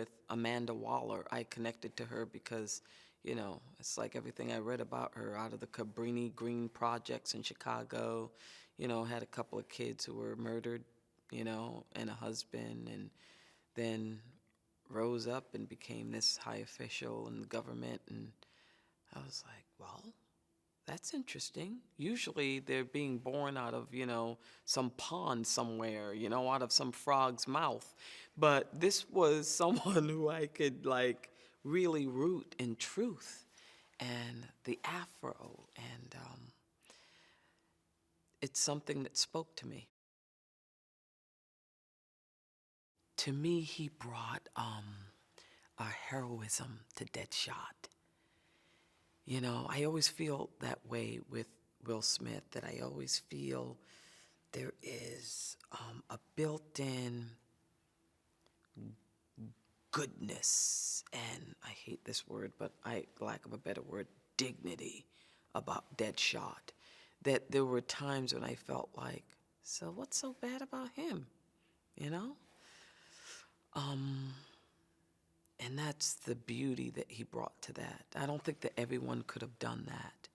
with Amanda Waller. I connected to her because, it's like everything I read about her out of the Cabrini Green projects in Chicago, had a couple of kids who were murdered, and a husband, and then rose up and became this high official in the government. And I was like, well, that's interesting. Usually they're being born out of, some pond somewhere, out of some frog's mouth. But this was someone who I could, like, really root in truth and the afro. And it's something that spoke to me. To me, he brought a heroism to Deadshot. I always feel that way with Will Smith, that I always feel there is a built-in goodness, and I hate this word, but lack of a better word, dignity about Deadshot. That there were times when I felt like, so what's so bad about him, And that's the beauty that he brought to that. I don't think that everyone could have done that.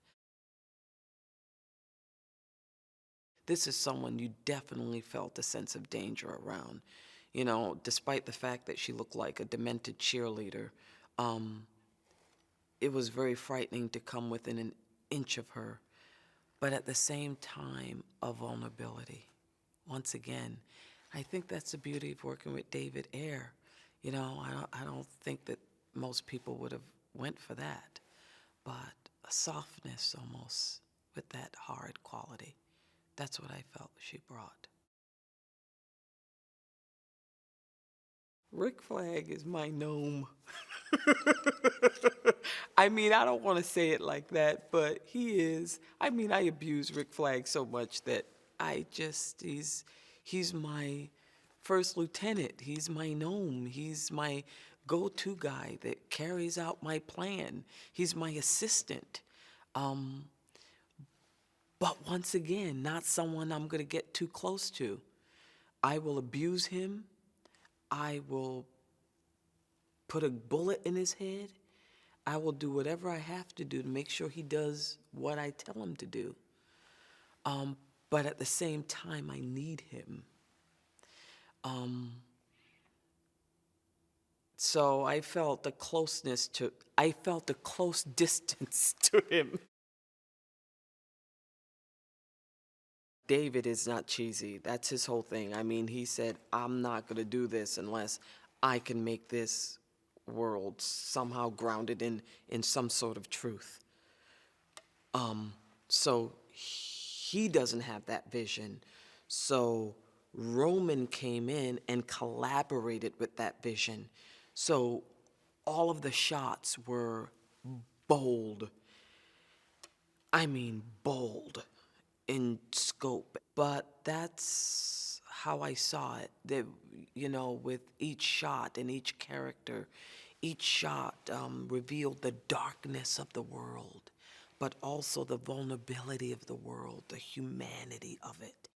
This is someone you definitely felt a sense of danger around. Despite the fact that she looked like a demented cheerleader, it was very frightening to come within an inch of her, but at the same time, a vulnerability. Once again, I think that's the beauty of working with David Ayer. I don't think that most people would have went for that, but a softness almost with that hard quality. That's what I felt she brought. Rick Flag is my gnome. I don't want to say it like that, but he is. I abuse Rick Flag so much that he's my first lieutenant. He's my gnome. He's my go-to guy that carries out my plan. He's my assistant. But once again, not someone I'm going to get too close to. I will abuse him. I will put a bullet in his head. I will do whatever I have to do to make sure he does what I tell him to do. But at the same time, I need him. So I felt a close distance to him. David is not cheesy. That's his whole thing. He said, I'm not going to do this unless I can make this world somehow grounded in some sort of truth. So he doesn't have that vision. So Roman came in and collaborated with that vision. So all of the shots were bold. Bold in scope. But that's how I saw it. That, with each shot and each character, each shot revealed the darkness of the world, but also the vulnerability of the world, the humanity of it.